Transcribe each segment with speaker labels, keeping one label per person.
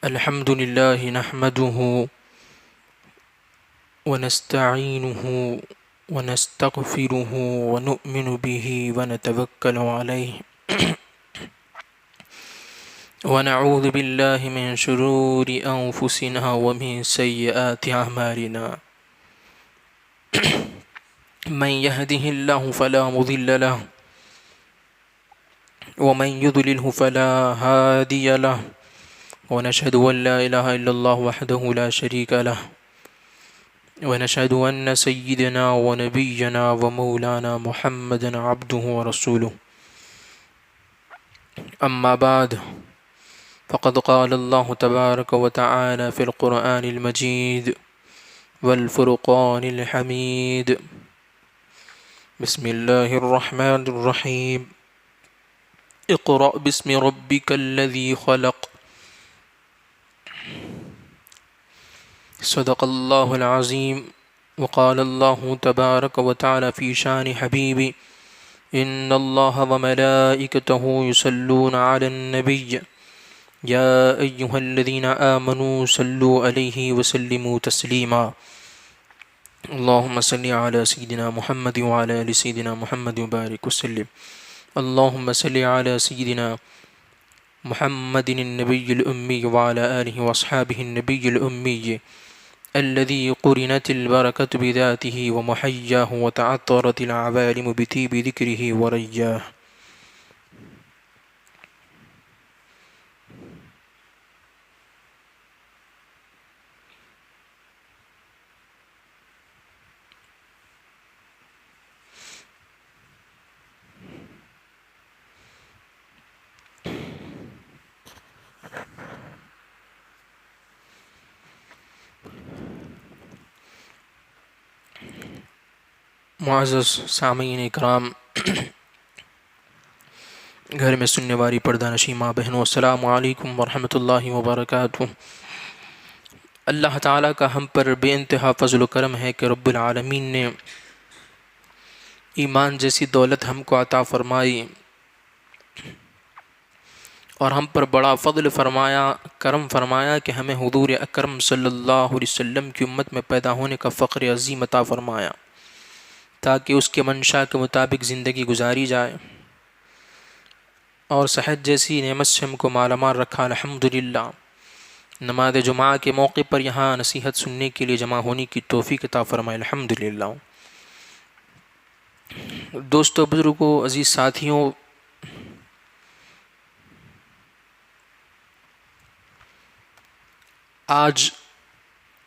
Speaker 1: الحمد لله نحمده ونستعينه ونستغفره ونؤمن به ونتوكل عليه ونعوذ بالله من شرور أنفسنا ومن سيئات أعمالنا من يهده الله فلا مضل له ومن يضلله فلا هادي له ونشهد أن لا إله إلا الله وحده لا شريك له ونشهد أن سيدنا ونبينا ومولانا محمدا عبده ورسوله أما بعد فقد قال الله تبارك وتعالى في القرآن المجيد والفرقان الحميد بسم الله الرحمن الرحيم اقرأ باسم ربك الذي خلق صدق الله العظيم وقال الله تبارك وتعالى في شان حبيبي إن الله وملائكته يصلون على النبي يا أيها الذين آمنوا صلوا عليه وسلموا تسليما اللهم صل على سيدنا محمد وعلى آل سيدنا محمد وبارك وسلم اللهم صل على سيدنا محمد النبي الأمي وعلى آله وأصحابه النبي الأمي الذي قرنت البركة بذاته ومحياه وتعطرت العوالم بطيب ذكره ورياه معزز سامعین اکرام، گھر میں سننے والی پردہ نشین ماں بہنوں، السلام علیکم ورحمۃ اللہ وبرکاتہ۔ اللہ تعالیٰ کا ہم پر بے انتہا فضل و کرم ہے کہ رب العالمین نے ایمان جیسی دولت ہم کو عطا فرمائی اور ہم پر بڑا فضل فرمایا، کرم فرمایا کہ ہمیں حضور اکرم صلی اللہ علیہ وسلم کی امت میں پیدا ہونے کا فخر عظیم عطا فرمایا تاکہ اس کے منشا کے مطابق زندگی گزاری جائے، اور صحت جیسی نعمت سے ہم کو مالا مال رکھا الحمدللہ۔ نماز جمعہ کے موقع پر یہاں نصیحت سننے کے لیے جمع ہونے کی توفیق عطا فرمائے الحمدللہ۔ دوستو، بزرگوں، عزیز ساتھیوں، آج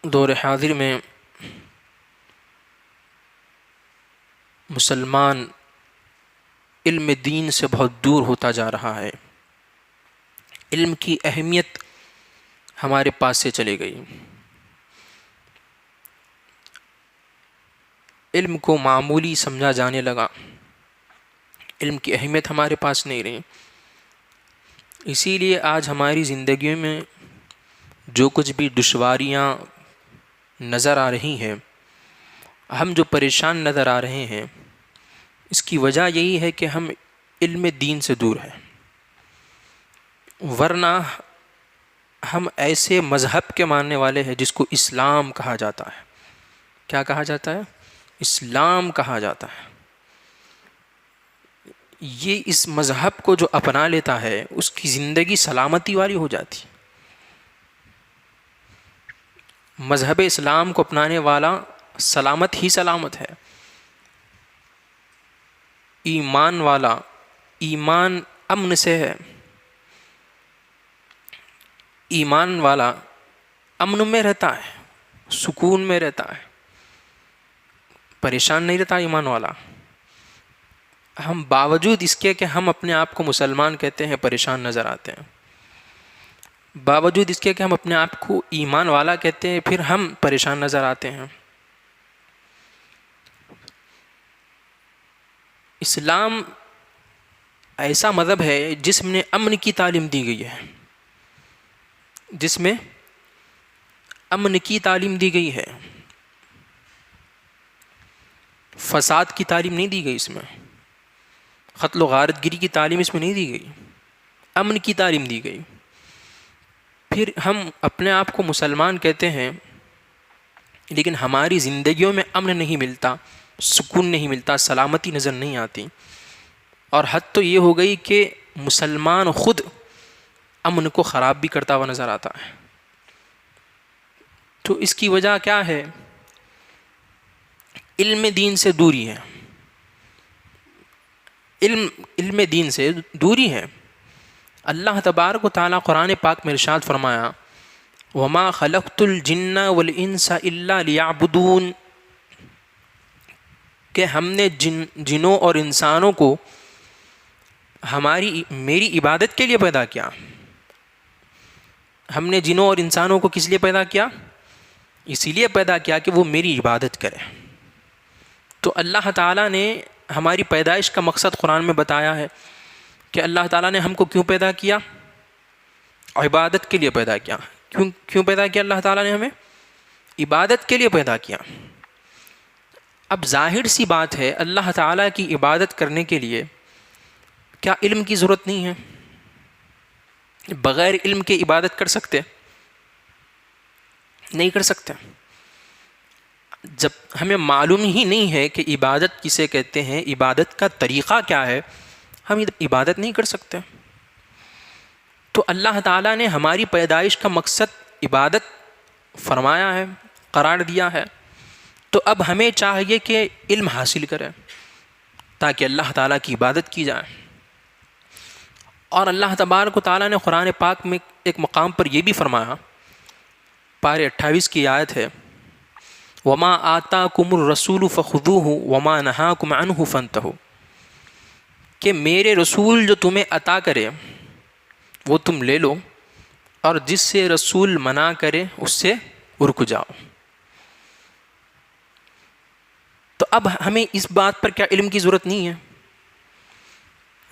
Speaker 1: دور حاضر میں مسلمان علم دین سے بہت دور ہوتا جا رہا ہے۔ علم کی اہمیت ہمارے پاس سے چلی گئی، علم کو معمولی سمجھا جانے لگا، علم کی اہمیت ہمارے پاس نہیں رہی۔ اسی لیے آج ہماری زندگیوں میں جو کچھ بھی دشواریاں نظر آ رہی ہیں، ہم جو پریشان نظر آ رہے ہیں، اس کی وجہ یہی ہے کہ ہم علم دین سے دور ہیں، ورنہ ہم ایسے مذہب کے ماننے والے ہیں جس کو اسلام کہا جاتا ہے۔ کیا کہا جاتا ہے؟ اسلام کہا جاتا ہے۔ یہ اس مذہب کو جو اپنا لیتا ہے اس کی زندگی سلامتی والی ہو جاتی۔ مذہب اسلام کو اپنانے والا سلامت ہی سلامت ہے۔ ایمان والا، ایمان امن سے ہے، ایمان والا امن میں رہتا ہے، سکون میں رہتا ہے، پریشان نہیں رہتا ایمان والا۔ ہم باوجود اس کے کہ ہم اپنے آپ کو مسلمان کہتے ہیں پریشان نظر آتے ہیں، باوجود اس کے کہ ہم اپنے آپ کو ایمان والا کہتے ہیں پھر ہم پریشان نظر آتے ہیں۔ اسلام ایسا مذہب ہے جس میں امن کی تعلیم دی گئی ہے، جس میں امن کی تعلیم دی گئی ہے، فساد کی تعلیم نہیں دی گئی، اس میں قتل و غارت گری کی تعلیم اس میں نہیں دی گئی، امن کی تعلیم دی گئی۔ پھر ہم اپنے آپ کو مسلمان کہتے ہیں، لیکن ہماری زندگیوں میں امن نہیں ملتا، سکون نہیں ملتا، سلامتی نظر نہیں آتی، اور حد تو یہ ہو گئی کہ مسلمان خود امن کو خراب بھی کرتا ہوا نظر آتا ہے۔ تو اس کی وجہ کیا ہے؟ علم دین سے دوری ہے، علم دین سے دوری ہے۔ اللہ تبارک و تعالیٰ قرآن پاک میں ارشاد فرمایا، وَمَا خَلَقْتُ الْجِنَّ وَالْإِنسَ إِلَّا لِيَعْبُدُونَ، کہ ہم نے جنوں اور انسانوں کو میری عبادت کے لیے پیدا کیا۔ ہم نے جنوں اور انسانوں کو کس لیے پیدا کیا؟ اسی لیے پیدا کیا کہ وہ میری عبادت کرے۔ تو اللہ تعالیٰ نے ہماری پیدائش کا مقصد قرآن میں بتایا ہے کہ اللہ تعالیٰ نے ہم کو کیوں پیدا کیا؟ عبادت کے لیے پیدا کیا۔ کیوں پیدا کیا اللہ تعالیٰ نے ہمیں؟ عبادت کے لیے پیدا کیا۔ اب ظاہر سی بات ہے، اللہ تعالیٰ کی عبادت کرنے کے لیے کیا علم کی ضرورت نہیں ہے؟ بغیر علم کے عبادت کر سکتے؟ نہیں کر سکتے۔ جب ہمیں معلوم ہی نہیں ہے کہ عبادت کسے کہتے ہیں، عبادت کا طریقہ کیا ہے، ہم عبادت نہیں کر سکتے۔ تو اللہ تعالیٰ نے ہماری پیدائش کا مقصد عبادت فرمایا ہے، قرار دیا ہے، تو اب ہمیں چاہیے کہ علم حاصل کریں تاکہ اللہ تعالیٰ کی عبادت کی جائے۔ اور اللہ تبارک و تعالیٰ نے قرآن پاک میں ایک مقام پر یہ بھی فرمایا، پارے 28 کی آیت ہے، وَمَا آتَاكُمُ الرَّسُولُ فَخُذُوهُ وَمَا نَهَاكُمْ عَنْهُ فَانْتَهُوا، کہ میرے رسول جو تمہیں عطا کرے وہ تم لے لو، اور جس سے رسول منع کرے اس سے رک جاؤ۔ تو اب ہمیں اس بات پر کیا علم کی ضرورت نہیں ہے؟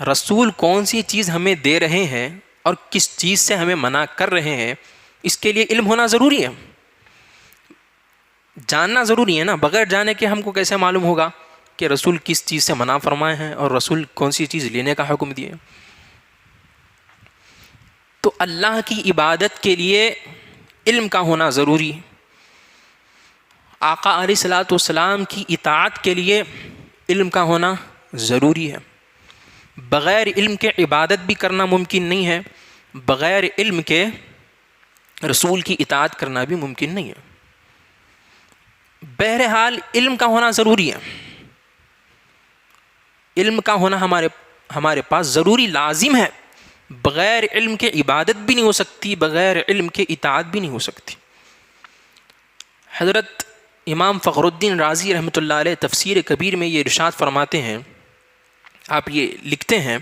Speaker 1: رسول کون سی چیز ہمیں دے رہے ہیں اور کس چیز سے ہمیں منع کر رہے ہیں، اس کے لیے علم ہونا ضروری ہے، جاننا ضروری ہے نا۔ بغیر جانے کے ہم کو کیسے معلوم ہوگا کہ رسول کس چیز سے منع فرمائے ہیں اور رسول کون سی چیز لینے کا حکم دیے؟ تو اللہ کی عبادت کے لیے علم کا ہونا ضروری ہے۔ آقا علیہ الصلوۃ والسلام کی اطاعت کے لیے علم کا ہونا ضروری ہے۔ بغیر علم کے عبادت بھی کرنا ممکن نہیں ہے، بغیر علم کے رسول کی اطاعت کرنا بھی ممکن نہیں ہے۔ بہرحال علم کا ہونا ضروری ہے، علم کا ہونا ہمارے پاس ضروری لازم ہے۔ بغیر علم کے عبادت بھی نہیں ہو سکتی، بغیر علم کے اطاعت بھی نہیں ہو سکتی۔ حضرت امام فخر الدین رازی رحمۃ اللہ علیہ تفسیر کبیر میں یہ ارشاد فرماتے ہیں، آپ یہ لکھتے ہیں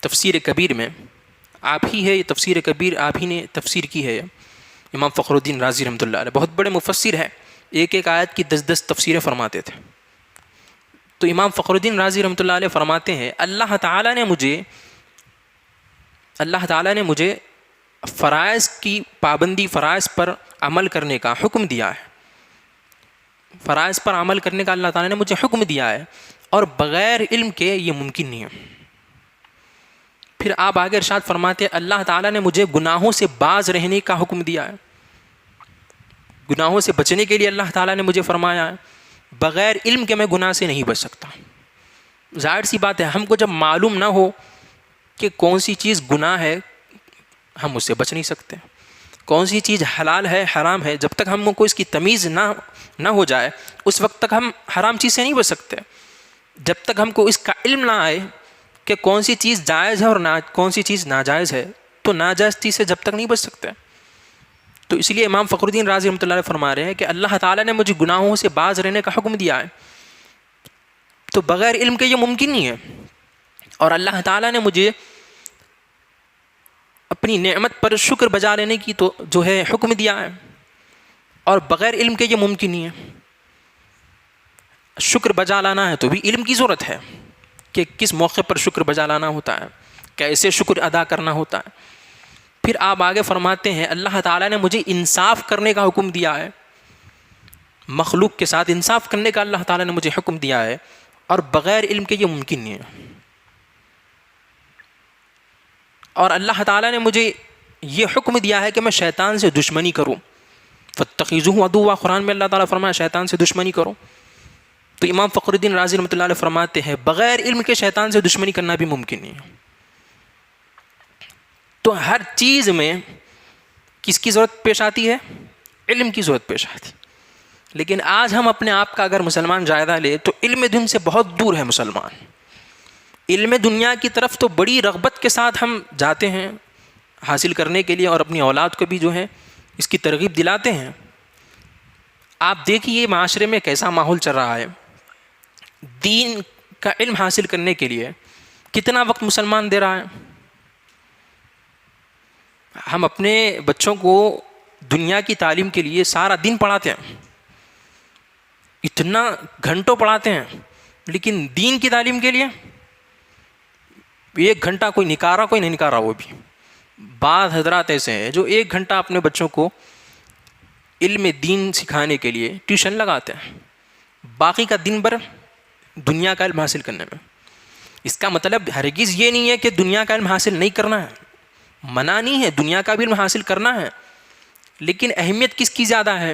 Speaker 1: تفسیر کبیر میں، آپ ہی ہے یہ تفسیر کبیر، آپ ہی نے تفسیر کی ہے، امام فخر الدین رازی رحمۃ اللہ علیہ بہت بڑے مفسر ہے، ایک ایک آیت کی 10 تفسیریں فرماتے تھے۔ تو امام فخر الدین رازی رحمۃ اللہ علیہ فرماتے ہیں، اللہ تعالیٰ نے مجھے فرائض کی پابندی، فرائض پر عمل کرنے کا حکم دیا ہے، فرائض پر عمل کرنے کا اللہ تعالیٰ نے مجھے حکم دیا ہے، اور بغیر علم کے یہ ممکن نہیں ہے۔ پھر آپ آگے ارشاد فرماتے ہیں، اللہ تعالیٰ نے مجھے گناہوں سے باز رہنے کا حکم دیا ہے، گناہوں سے بچنے کے لیے اللہ تعالیٰ نے مجھے فرمایا ہے، بغیر علم کے میں گناہ سے نہیں بچ سکتا۔ ظاہر سی بات ہے، ہم کو جب معلوم نہ ہو کہ کون سی چیز گناہ ہے ہم اس سے بچ نہیں سکتے، کون سی چیز حلال ہے حرام ہے، جب تک ہم کو اس کی تمیز نہ ہو جائے اس وقت تک ہم حرام چیز سے نہیں بچ سکتے۔ جب تک ہم کو اس کا علم نہ آئے کہ کون سی چیز جائز ہے اور کون سی چیز ناجائز ہے، تو ناجائز چیز سے جب تک نہیں بچ سکتے۔ تو اس لیے امام فخر الدین رازی رحمۃ اللہ علیہ فرما رہے ہیں کہ اللہ تعالیٰ نے مجھے گناہوں سے باز رہنے کا حکم دیا ہے، تو بغیر علم کے یہ ممکن نہیں ہے۔ اور اللہ تعالیٰ نے مجھے اپنی نعمت پر شکر بجا لینے کی تو جو ہے حکم دیا ہے، اور بغیر علم کے یہ ممکن نہیں ہے۔ شکر بجا لانا ہے تو بھی علم کی ضرورت ہے کہ کس موقع پر شکر بجا لانا ہوتا ہے، کیسے شکر ادا کرنا ہوتا ہے۔ پھر آپ آگے فرماتے ہیں، اللہ تعالیٰ نے مجھے انصاف کرنے کا حکم دیا ہے، مخلوق کے ساتھ انصاف کرنے کا اللہ تعالیٰ نے مجھے حکم دیا ہے، اور بغیر علم کے یہ ممکن نہیں ہے۔ اور اللہ تعالیٰ نے مجھے یہ حکم دیا ہے کہ میں شیطان سے دشمنی کروں. فاتخذوہ عدوا، قرآن میں اللہ تعالیٰ فرمایا شیطان سے دشمنی کرو. تو امام فخر الدین رازی رحمۃ اللہ علیہ فرماتے ہیں بغیر علم کے شیطان سے دشمنی کرنا بھی ممکن نہیں ہے. تو ہر چیز میں کس کی ضرورت پیش آتی ہے؟ علم کی ضرورت پیش آتی. لیکن آج ہم اپنے آپ کا اگر مسلمان جائزہ لے تو علم دین سے بہت دور ہے مسلمان. علم دنیا کی طرف تو بڑی رغبت کے ساتھ ہم جاتے ہیں حاصل کرنے کے لیے، اور اپنی اولاد کو بھی جو ہے اس کی ترغیب دلاتے ہیں. آپ دیکھیے معاشرے میں کیسا ماحول چل رہا ہے. دین کا علم حاصل کرنے کے لیے کتنا وقت مسلمان دے رہا ہے. ہم اپنے بچوں کو دنیا کی تعلیم کے لیے سارا دن پڑھاتے ہیں، اتنا گھنٹوں پڑھاتے ہیں، لیکن دین کی تعلیم کے لیے 1 گھنٹہ کوئی نکارا کوئی نہیں نکارا. وہ بھی بعض حضرات ایسے ہیں جو 1 گھنٹہ اپنے بچوں کو علم دین سکھانے کے لیے ٹیوشن لگاتے ہیں، باقی کا دن بھر دنیا کا علم حاصل کرنے میں. اس کا مطلب ہرگز یہ نہیں ہے کہ دنیا کا علم حاصل نہیں کرنا ہے، منع نہیں ہے، دنیا کا بھی علم حاصل کرنا ہے، لیکن اہمیت کس کی زیادہ ہے؟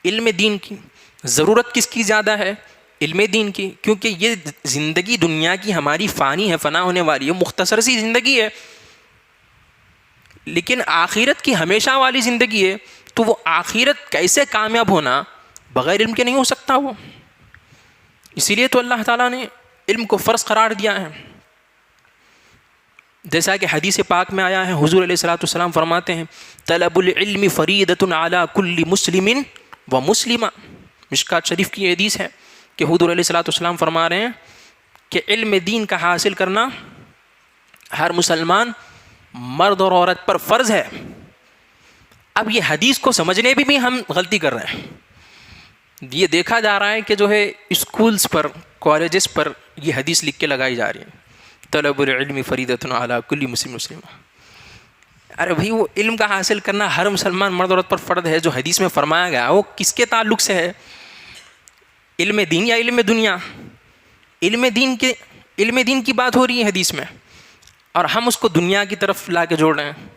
Speaker 1: علم دین کی. ضرورت کس کی زیادہ ہے؟ علم دین کی. کیونکہ یہ زندگی دنیا کی ہماری فانی ہے، فنا ہونے والی ہے، مختصر سی زندگی ہے، لیکن آخرت کی ہمیشہ والی زندگی ہے. تو وہ آخرت کیسے کامیاب ہونا بغیر علم کے نہیں ہو سکتا وہ. اسی لیے تو اللہ تعالیٰ نے علم کو فرض قرار دیا ہے. جیسا کہ حدیث پاک میں آیا ہے، حضور علیہ الصلوۃ والسلام فرماتے ہیں طلب العلم فریضۃ علی کل مسلم و مسلمہ. مشکات شریف کی یہ حدیث ہے کہ حضور علیہ الصلوۃ والسلام فرما رہے ہیں کہ علم دین کا حاصل کرنا ہر مسلمان مرد اور عورت پر فرض ہے. اب یہ حدیث کو سمجھنے بھی ہم غلطی کر رہے ہیں. یہ دیکھا جا رہا ہے کہ جو ہے اسکولز پر، کالجز پر یہ حدیث لکھ کے لگائی جا رہی ہے طلب العلم فریضۃ علی کل مسلم مسلمہ. ارے بھائی وہ علم کا حاصل کرنا ہر مسلمان مرد عورت پر فرض ہے جو حدیث میں فرمایا گیا وہ کس کے تعلق سے ہے؟ علم دین یا علم دنیا؟ علم دین کی بات ہو رہی ہے حدیث میں، اور ہم اس کو دنیا کی طرف لا کے جوڑ رہے ہیں.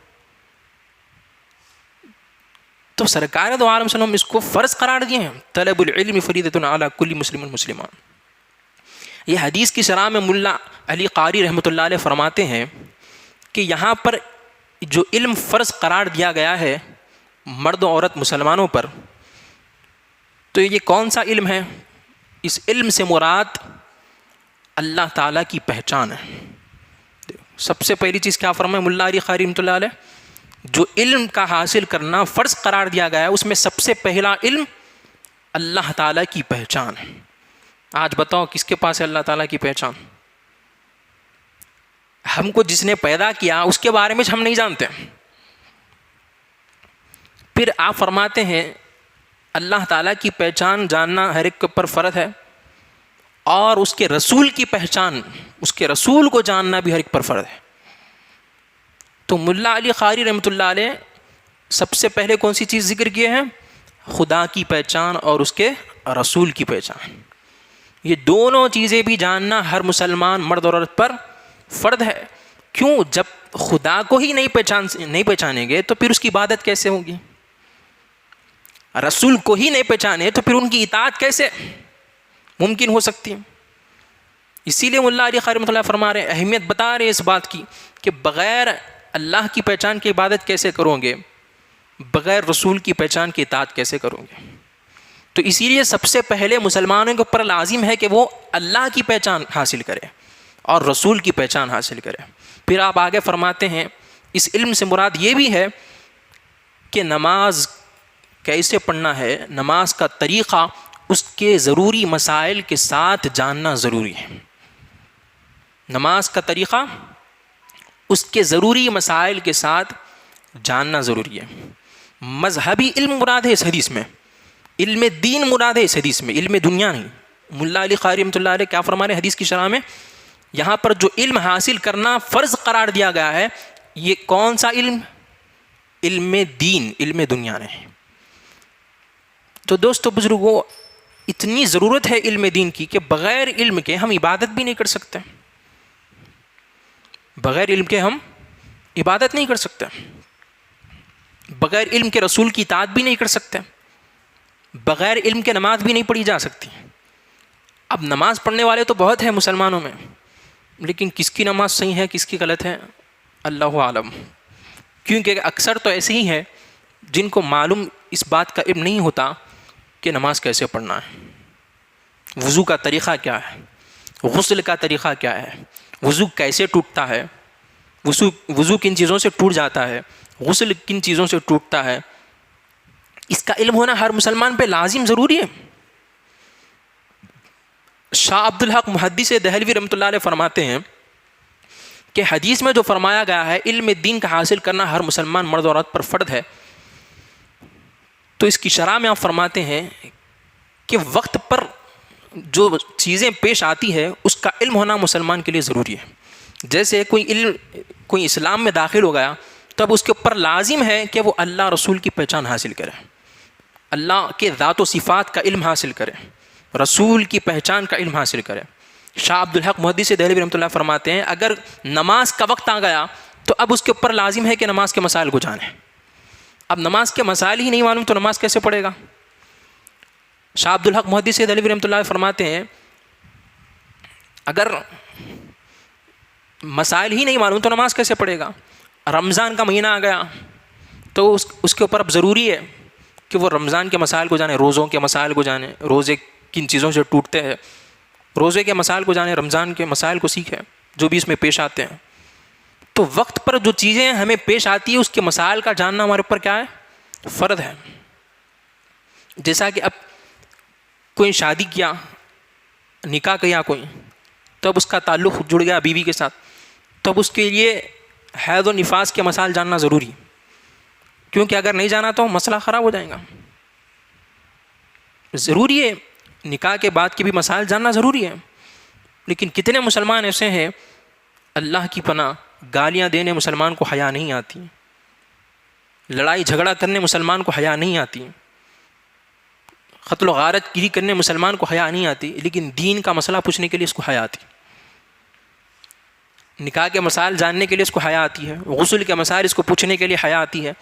Speaker 1: تو سرکار دو عالم صلی اللہ علیہ وسلم اس کو فرض قرار دیے ہیں طلب العلم فریضۃ علی کل مسلم مسلمہ. یہ حدیث کی شرح میں ملا علی قاری رحمۃ اللہ علیہ فرماتے ہیں کہ یہاں پر جو علم فرض قرار دیا گیا ہے مرد و عورت مسلمانوں پر، تو یہ کون سا علم ہے؟ اس علم سے مراد اللہ تعالیٰ کی پہچان ہے. سب سے پہلی چیز کیا فرمائے ملا علی قاری رحمۃ اللہ علیہ؟ جو علم کا حاصل کرنا فرض قرار دیا گیا ہے اس میں سب سے پہلا علم اللہ تعالیٰ کی پہچان ہے. آج بتاؤ کس کے پاس ہے اللہ تعالیٰ کی پہچان؟ ہم کو جس نے پیدا کیا اس کے بارے میں ہم نہیں جانتے. پھر آپ فرماتے ہیں اللہ تعالیٰ کی پہچان جاننا ہر ایک پر فرض ہے، اور اس کے رسول کی پہچان، اس کے رسول کو جاننا بھی ہر ایک پر فرض ہے. تو ملا علی قاری رحمۃ اللہ علیہ سب سے پہلے کون سی چیز ذکر کیے ہیں؟ خدا کی پہچان اور اس کے رسول کی پہچان. یہ دونوں چیزیں بھی جاننا ہر مسلمان مرد اور عورت پر فرض ہے. کیوں؟ جب خدا کو ہی نہیں پہچانیں گے تو پھر اس کی عبادت کیسے ہوگی؟ رسول کو ہی نہیں پہچانے تو پھر ان کی اطاعت کیسے ممکن ہو سکتی ہے؟ اسی لیے ملا علی قاری رحمۃ اللہ فرما رہے ہیں، اہمیت بتا رہے اس بات کی کہ بغیر اللہ کی پہچان کی عبادت کیسے کرو گے، بغیر رسول کی پہچان کی اطاعت کیسے کرو گے. تو اسی لیے سب سے پہلے مسلمانوں کے اوپر لازم ہے کہ وہ اللہ کی پہچان حاصل کرے اور رسول کی پہچان حاصل کرے. پھر آپ آگے فرماتے ہیں اس علم سے مراد یہ بھی ہے کہ نماز کیسے پڑھنا ہے، نماز کا طریقہ، اس کے ضروری مسائل کے ساتھ جاننا ضروری ہے. نماز کا طریقہ اس کے ضروری مسائل کے ساتھ جاننا ضروری ہے. مذہبی علم مراد ہے اس حدیث میں، علم دین مراد ہے اس حدیث میں، علم دنیا نہیں. ملا علی قاری رحمۃ اللہ علیہ کیا فرما رہے ہیں حدیث کی شرح میں؟ یہاں پر جو علم حاصل کرنا فرض قرار دیا گیا ہے یہ کون سا علم؟ علم دین، علم دنیا نہیں. تو دوستو بزرگوں، اتنی ضرورت ہے علم دین کی کہ بغیر علم کے ہم عبادت بھی نہیں کر سکتے. بغیر علم کے ہم عبادت نہیں کر سکتے، بغیر علم کے رسول کی اطاعت بھی نہیں کر سکتے، بغیر علم کے نماز بھی نہیں پڑھی جا سکتی۔ اب نماز پڑھنے والے تو بہت ہیں مسلمانوں میں، لیکن کس کی نماز صحیح ہے کس کی غلط ہے اللہ عالم، کیونکہ اکثر تو ایسے ہی ہیں جن کو معلوم اس بات کا علم نہیں ہوتا کہ نماز کیسے پڑھنا ہے، وضو کا طریقہ کیا ہے، غسل کا طریقہ کیا ہے، وضو کیسے ٹوٹتا ہے، وضو کن چیزوں سے ٹوٹ جاتا ہے، غسل کن چیزوں سے ٹوٹتا ہے، اس کا علم ہونا ہر مسلمان پہ لازم ضروری ہے۔ شاہ عبدالحق محدث دہلوی رحمۃ اللہ علیہ فرماتے ہیں کہ حدیث میں جو فرمایا گیا ہے علم دین کا حاصل کرنا ہر مسلمان مرد اور عورت پر فرض ہے، تو اس کی شرح میں آپ فرماتے ہیں کہ وقت پر جو چیزیں پیش آتی ہے اس کا علم ہونا مسلمان کے لیے ضروری ہے۔ جیسے کوئی اسلام میں داخل ہو گیا تب اس کے اوپر لازم ہے کہ وہ اللہ رسول کی پہچان حاصل کرے، اللہ کے ذات و صفات کا علم حاصل کرے، رسول کی پہچان کا علم حاصل کرے۔ شاہ عبدالحق محدث دہلوی رحمۃ اللہ فرماتے ہیں اگر نماز کا وقت آ گیا تو اب اس کے اوپر لازم ہے کہ نماز کے مسائل کو جانے۔ اب نماز کے مسائل ہی نہیں معلوم تو نماز کیسے پڑھے گا؟ شاہ عبدالحق محدث دہلوی رحمۃ اللہ فرماتے ہیں اگر مسائل ہی نہیں معلوم تو نماز کیسے پڑھے گا؟ رمضان کا مہینہ آ گیا تو اس کے اوپر اب ضروری ہے کہ وہ رمضان کے مسائل کو جانے، روزوں کے مسائل کو جانے، روزے کن چیزوں سے ٹوٹتے ہیں، روزے کے مسائل کو جانے، رمضان کے مسائل کو سیکھیں جو بھی اس میں پیش آتے ہیں۔ تو وقت پر جو چیزیں ہمیں پیش آتی ہیں اس کے مسائل کا جاننا ہمارے اوپر کیا ہے؟ فرض ہے۔ جیسا کہ اب کوئی شادی کیا، نکاح کیا کوئی، تب اس کا تعلق جڑ گیا بیوی کے ساتھ، تب اس کے لیے حیض و نفاس کے مسائل جاننا ضروری، کیونکہ اگر نہیں جانا تو مسئلہ خراب ہو جائے گا۔ ضروری ہے، نکاح کے بعد کے بھی مسائل جاننا ضروری ہے، لیکن کتنے مسلمان ایسے ہیں اللہ کی پناہ گالیاں دینے مسلمان کو حیا نہیں آتی، لڑائی جھگڑا کرنے مسلمان کو حیا نہیں آتی، قتل و غارت گیری کرنے مسلمان کو حیا نہیں آتی، لیکن دین کا مسئلہ پوچھنے کے لیے اس کو حیا آتی، نکاح کے مسائل جاننے کے لیے اس کو حیا آتی ہے، غسل کے مسائل اس کو پوچھنے کے لیے حیا آتی ہے،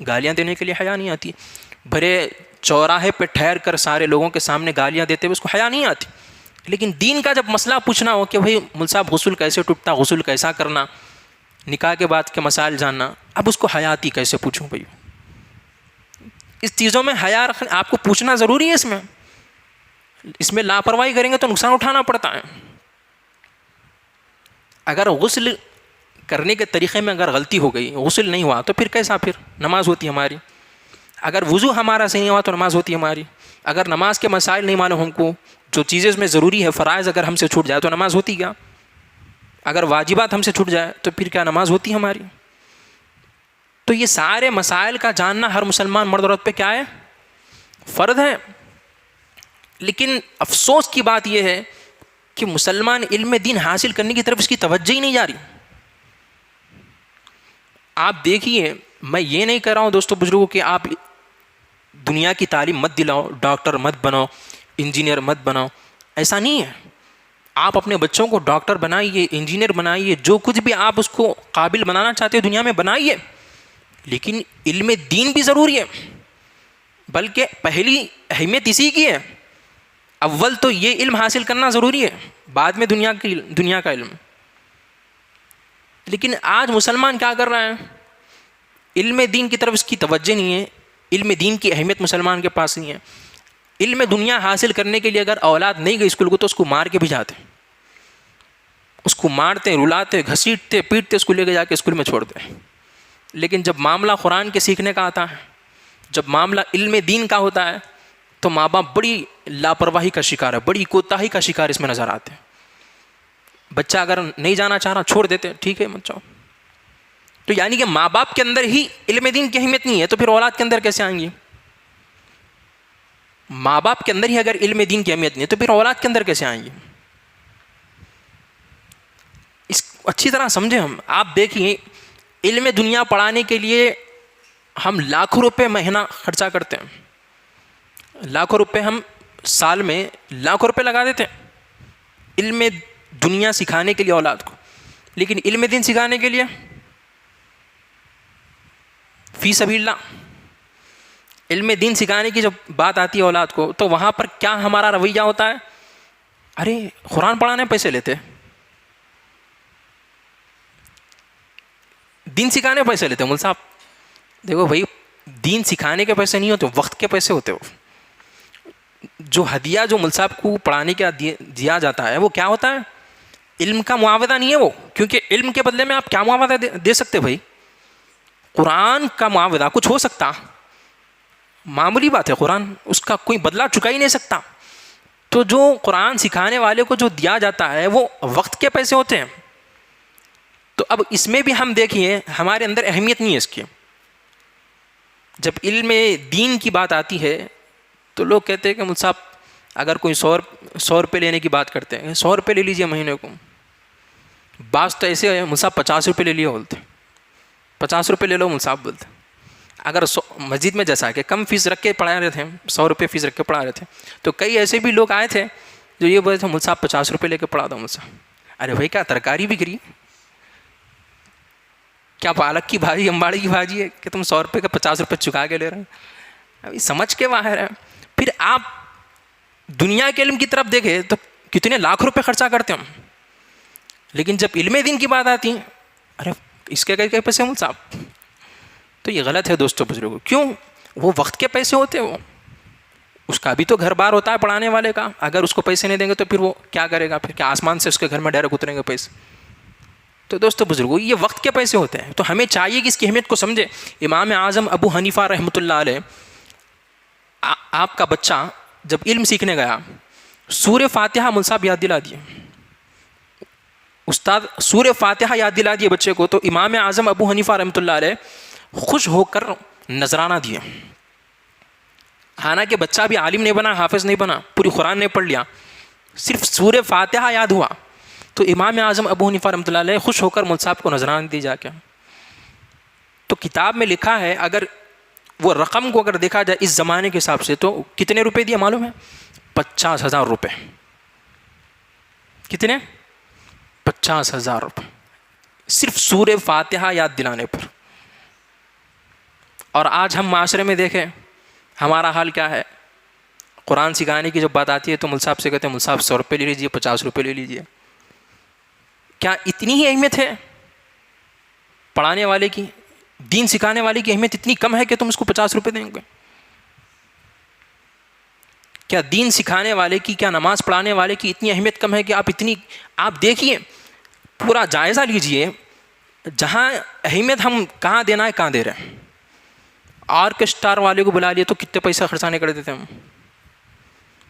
Speaker 1: گالیاں دینے کے لیے حیا نہیں آتی، بھرے چوراہے پہ ٹھہر کر سارے لوگوں کے سامنے گالیاں دیتے ہوئے اس کو حیا نہیں آتی۔ لیکن دین کا جب مسئلہ پوچھنا ہو کہ بھائی مول صاحب غسل کیسے ٹوٹتا، غسل کیسا کرنا، نکاح کے بعد کے مسائل جاننا، اب اس کو حیا آتی کیسے پوچھوں بھائی؟ اس چیزوں میں حیا رکھنا آپ کو پوچھنا ضروری ہے، اس میں لاپرواہی کریں گے تو نقصان اٹھانا پڑتا ہے۔ اگر غسل کرنے کے طریقے میں اگر غلطی ہو گئی، غسل نہیں ہوا تو پھر کیسا پھر نماز ہوتی ہماری؟ اگر وضو ہمارا صحیح نہیں ہوا تو نماز ہوتی ہماری؟ اگر نماز کے مسائل نہیں معلوم ہم کو، جو چیزیں اس میں ضروری ہے فرائض اگر ہم سے چھوٹ جائے تو نماز ہوتی کیا؟ اگر واجبات ہم سے چھوٹ جائے تو پھر کیا نماز ہوتی ہماری؟ تو یہ سارے مسائل کا جاننا ہر مسلمان مرد عورت پہ کیا ہے؟ فرض ہے۔ لیکن افسوس کی بات یہ ہے کہ مسلمان علم دین حاصل کرنے کی طرف اس کی توجہ ہی نہیں جا رہی۔ آپ دیکھیے، میں یہ نہیں کہہ رہا ہوں دوستو بزرگوں کہ آپ دنیا کی تعلیم مت دلاؤ، ڈاکٹر مت بناؤ، انجینئر مت بناؤ، ایسا نہیں ہے۔ آپ اپنے بچوں کو ڈاکٹر بنائیے، انجینئر بنائیے، جو کچھ بھی آپ اس کو قابل بنانا چاہتے ہیں دنیا میں بنائیے، لیکن علم دین بھی ضروری ہے، بلکہ پہلی اہمیت اسی کی ہے۔ اول تو یہ علم حاصل کرنا ضروری ہے، بعد میں دنیا کا علم۔ لیکن آج مسلمان کیا کر رہا ہے؟ علم دین کی طرف اس کی توجہ نہیں ہے، علم دین کی اہمیت مسلمان کے پاس نہیں ہے۔ علم دنیا حاصل کرنے کے لیے اگر اولاد نہیں گئی اسکول کو تو اس کو مار کے بھی جاتے، اس کو مارتے، رلاتے، گھسیٹتے، پیٹتے، اس کو لے کے جا کے اسکول میں چھوڑتے۔ لیکن جب معاملہ قرآن کے سیکھنے کا آتا ہے، جب معاملہ علم دین کا ہوتا ہے تو ماں باپ بڑی لاپرواہی کا شکار ہے، بڑی کوتاہی کا شکار اس میں نظر آتے ہیں۔ بچہ اگر نہیں جانا چاہ رہا چھوڑ دیتے، ٹھیک ہے مت جاؤ۔ تو یعنی کہ ماں باپ کے اندر ہی علم دین کی اہمیت نہیں ہے تو پھر اولاد کے اندر کیسے آئیں گی؟ ماں باپ کے اندر ہی اگر علم دین کی اہمیت نہیں ہے تو پھر اولاد کے اندر کیسے آئیں گی؟ اس اچھی طرح سمجھیں ہم۔ آپ دیکھیے، علم دنیا پڑھانے کے لیے ہم لاکھوں روپے مہینہ خرچہ کرتے ہیں، لاکھوں روپے ہم سال میں لاکھوں روپے لگا دیتے ہیں علم دنیا سکھانے کے لیے اولاد کو، لیکن علم دین سکھانے کے لیے فی سبیل اللہ. علم دین سکھانے کی جب بات آتی ہے اولاد کو تو وہاں پر کیا ہمارا رویہ ہوتا ہے؟ ارے قرآن پڑھانے پیسے لیتے, دین سکھانے پیسے لیتے. مول صاحب دیکھو بھائی, دین سکھانے کے پیسے نہیں ہوتے, وقت کے پیسے ہوتے. وہ جو ہدیہ جو مول صاحب کو پڑھانے کا دیا جاتا ہے وہ کیا ہوتا ہے؟ علم کا معاوضہ نہیں ہے وہ, کیونکہ علم کے بدلے میں آپ کیا معاوضہ دے سکتے بھائی؟ قرآن کا معاوضہ کچھ ہو سکتا؟ معمولی بات ہے, قرآن اس کا کوئی بدلہ چکا ہی نہیں سکتا. تو جو قرآن سکھانے والے کو جو دیا جاتا ہے وہ وقت کے پیسے ہوتے ہیں. تو اب اس میں بھی ہم دیکھیے ہمارے اندر اہمیت نہیں ہے اس کی. جب علم دین کی بات آتی ہے تو لوگ کہتے ہیں کہ مول صاحب اگر کوئی 100 روپے لینے کی بات کرتے ہیں, 100 روپے لے لیجیے مہینے کو. بعض تو ایسے ہے مول صاحب 50 روپے لے لیے بولتے, 50 روپے لے لو مول صاحب بولتے. اگر مسجد میں جیسا کہ کم فیس رکھ کے پڑھا رہے تھے, 100 روپے فیس رکھ کے پڑھا رہے تھے, تو کئی ایسے بھی لوگ آئے تھے جو یہ بولے تھے مول صاحب 50 روپے لے کے پڑھا دو مول صاحب. ارے بھائی کیا ترکاری بھی کری, کیا پالک کی بھاجی امباڑی کی بھاجی ہے کہ تم 100 روپے کا 50 روپے چکا کے لے رہے ہیں؟ ابھی سمجھ کے باہر ہے. پھر آپ دنیا کے علم کی طرف دیکھیں تو کتنے لاکھ روپے خرچہ کرتے ہم, لیکن جب علم دین کی بات آتی ہے ارے اس کے کئی پیسے مول صاحب. تو یہ غلط ہے دوستو بزرگوں. کیوں؟ وہ وقت کے پیسے ہوتے, وہ اس کا بھی تو گھر بار ہوتا ہے پڑھانے والے کا. اگر اس کو پیسے نہیں دیں گے تو پھر وہ کیا کرے گا؟ پھر کیا آسمان سے اس کے گھر میں ڈائریکٹ اتریں گے پیسے؟ تو دوستو بزرگوں یہ وقت کے پیسے ہوتے ہیں. تو ہمیں چاہیے کہ اس کی اہمیت کو سمجھے. امام اعظم ابو حنیفہ رحمۃ اللہ علیہ, آپ کا بچہ جب علم سیکھنے گیا سورہ فاتحہ مول صاحب یاد دلا دیے. استاد سورہ فاتحہ یاد دلا دیے بچے کو, تو امام اعظم ابو حنیفہ رحمۃ اللہ علیہ خوش ہو کر نذرانہ دیے. حالانکہ بچہ بھی عالم نہیں بنا, حافظ نہیں بنا, پوری قرآن نہیں پڑھ لیا, صرف سورہ فاتحہ یاد ہوا, تو امام اعظم ابو حنیفہ رحمۃ اللہ علیہ خوش ہو کر مول صاحب کو نذرانہ دی جا کے. تو کتاب میں لکھا ہے, اگر وہ رقم کو اگر دیکھا جائے اس زمانے کے حساب سے تو کتنے روپے دیے معلوم ہے؟ 50,000 روپے. کتنے؟ 50,000 روپے صرف سورہ فاتحہ یاد دلانے پر. اور آج ہم معاشرے میں دیکھیں ہمارا حال کیا ہے. قرآن سکھانے کی جب بات آتی ہے تو مول صاحب سے کہتے ہیں مول صاحب 100 روپے لے لیجیے, 50 روپے لے لیجیے. کیا اتنی ہی اہمیت ہے پڑھانے والے کی؟ دین سکھانے والے کی اہمیت اتنی کم ہے کہ تم اس کو 50 روپے دیں گے؟ کیا دین سکھانے والے کی, کیا نماز پڑھانے والے کی اتنی اہمیت کم ہے کہ آپ دیکھیے, پورا جائزہ لیجئے جہاں اہمیت ہم کہاں دینا ہے کہاں دے رہے ہیں. آرکسٹار والے کو بلا لیے تو کتنے پیسہ خرچانے کر دیتے ہم.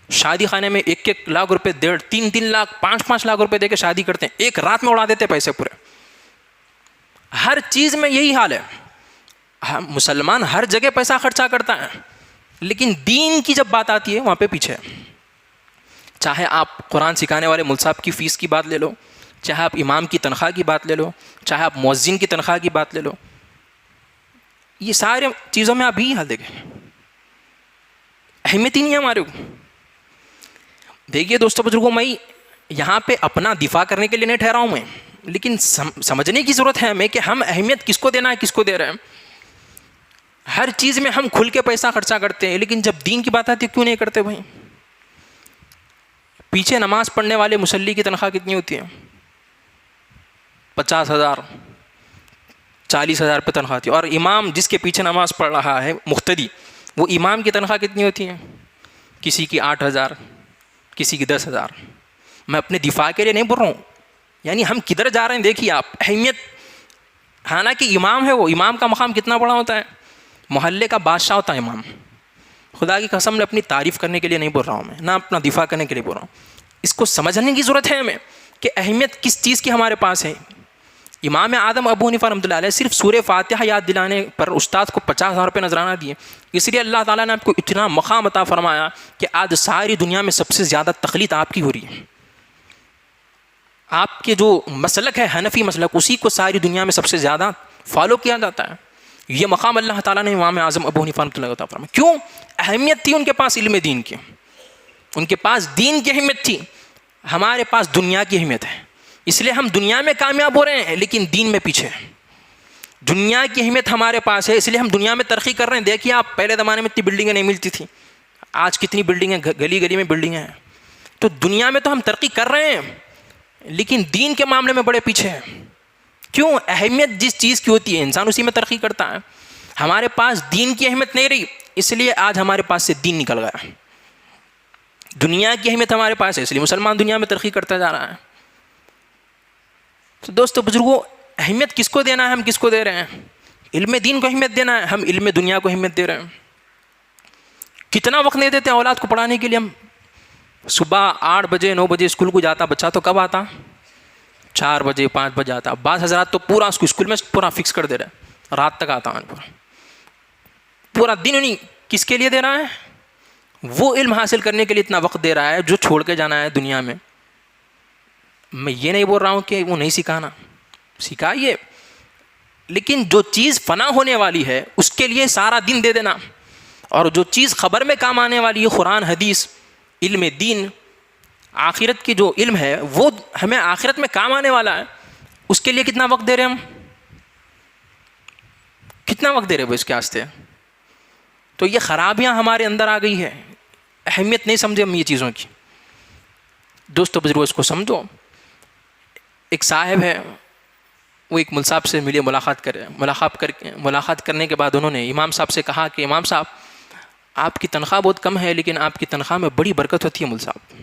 Speaker 1: شادی خانے میں 1 لاکھ روپے, 1.5 3 لاکھ 5 لاکھ روپے دے کے شادی کرتے ہیں, ایک رات میں اڑا دیتے پیسے پورے. ہر چیز میں یہی حال ہے. مسلمان ہر جگہ پیسہ خرچہ کرتا ہے, لیکن دین کی جب بات آتی ہے وہاں پہ پیچھے ہے. چاہے آپ قرآن سکھانے والے مول صاحب کی فیس کی بات لے لو, چاہے آپ امام کی تنخواہ کی بات لے لو, چاہے آپ مؤذن کی تنخواہ کی بات لے لو, یہ سارے چیزوں میں آپ یہی حال دیکھیں, اہمیت ہی نہیں ہے ہمارے کو. دیکھیے دوستو بزرگوں, میں یہاں پہ اپنا دفاع کرنے کے لیے نہیں ٹھہرا ہوں میں, لیکن سمجھنے کی ضرورت ہے ہمیں کہ ہم اہمیت کس کو دینا ہے, کس کو دے رہے ہیں. ہر چیز میں ہم کھل کے پیسہ خرچہ کرتے ہیں, لیکن جب دین کی بات آتی ہے کیوں نہیں کرتے بھائی؟ پیچھے نماز پڑھنے والے مصلی کی تنخواہ کتنی ہوتی ہے؟ 50,000 40,000 پہ تنخواہ تھی. اور امام جس کے پیچھے نماز پڑھ رہا ہے مقتدی, وہ امام کی تنخواہ کتنی ہوتی ہے؟ کسی کی 8,000, کسی کی 10,000. میں اپنے دفاع کے لیے نہیں بول رہا ہوں, یعنی ہم کدھر جا رہے ہیں دیکھیے آپ. اہمیت, حالانکہ امام ہے, وہ امام کا مقام کتنا بڑا ہوتا ہے, محلے کا بادشاہ ہوتا ہے امام. خدا کی قسم میں اپنی تعریف کرنے کے لیے نہیں بول رہا ہوں میں, نہ اپنا دفاع کرنے کے لیے بول رہا ہوں. اس کو سمجھنے کی ضرورت ہے ہمیں کہ اہمیت کس چیز کی ہمارے پاس ہے. امام اعظم ابو حنیفہ رحمۃ اللہ علیہ صرف سورہ فاتحہ یاد دلانے پر استاد کو 50,000 روپے نذرانہ دیے. اس لیے اللہ تعالیٰ نے آپ کو اتنا مقام عطا فرمایا کہ آج ساری دنیا میں سب سے زیادہ تقلید آپ کی ہو رہی ہے. آپ کے جو مسلک ہے حنفی مسلک, اسی کو ساری دنیا میں سب سے زیادہ فالو کیا جاتا ہے. یہ مقام اللہ تعالیٰ نے امام اعظم ابو حنیفہ رحمۃ اللہ عطا فرمایا. کیوں؟ اہمیت تھی ان کے پاس علم دین کی, ان کے پاس دین کی اہمیت تھی. ہمارے پاس دنیا کی اہمیت ہے, اس لیے ہم دنیا میں کامیاب ہو رہے ہیں لیکن دین میں پیچھے ہیں. دنیا کی اہمیت ہمارے پاس ہے، اس لیے ہم دنیا میں ترقی کر رہے ہیں. دیکھیے آپ، پہلے زمانے میں اتنی بلڈنگیں نہیں ملتی تھیں، آج کتنی بلڈنگیں، گلی گلی میں بلڈنگیں ہیں. تو دنیا میں تو ہم ترقی کر رہے ہیں، لیکن دین کے معاملے میں بڑے پیچھے ہیں. کیوں؟ اہمیت جس چیز کی ہوتی ہے انسان اسی میں ترقی کرتا ہے. ہمارے پاس دین کی اہمیت نہیں رہی، اس لیے آج ہمارے پاس سے دین نکل گیا. دنیا کی اہمیت ہمارے پاس ہے، اس لیے مسلمان دنیا میں ترقی کرتا جا رہا ہے. تو دوستو بزرگوں، اہمیت کس کو دینا ہے؟ ہم کس کو دے رہے ہیں؟ علم دین کو اہمیت دینا ہے، ہم علم دنیا کو اہمیت دے رہے ہیں. کتنا وقت نہیں دیتے اولاد کو پڑھانے کے لیے. ہم صبح 8 بجے 9 بجے اسکول کو جاتا بچہ، تو کب آتا؟ 4 بجے 5 بجے آتا. بعض حضرات تو پورا اس کو اسکول میں پورا فکس کر دے رہے ہیں، رات تک آتا ہے، پورا دن انہیں کس کے لیے دے رہا ہے؟ وہ علم حاصل کرنے کے لیے اتنا وقت دے رہا ہے جو چھوڑ کے جانا ہے دنیا میں. میں یہ نہیں بول رہا ہوں کہ وہ نہیں سکھانا، سکھائیے، لیکن جو چیز فنا ہونے والی ہے اس کے لیے سارا دن دے دینا، اور جو چیز خبر میں کام آنے والی ہے، قرآن حدیث، علم دین، آخرت کی جو علم ہے وہ ہمیں آخرت میں کام آنے والا ہے، اس کے لیے کتنا وقت دے رہے ہیں ہم؟ کتنا وقت دے رہے ہیں وہ اس کے واسطے؟ تو یہ خرابیاں ہمارے اندر آ گئی ہے، اہمیت نہیں سمجھے ہم یہ چیزوں کی. دوستو بزرگوں، اس کو سمجھو. ایک صاحب ہے، وہ ایک مول صاحب سے ملے، ملاقات کرنے کے بعد انہوں نے امام صاحب سے کہا کہ امام صاحب، آپ کی تنخواہ بہت کم ہے، لیکن آپ کی تنخواہ میں بڑی برکت ہوتی ہے. مول صاحب،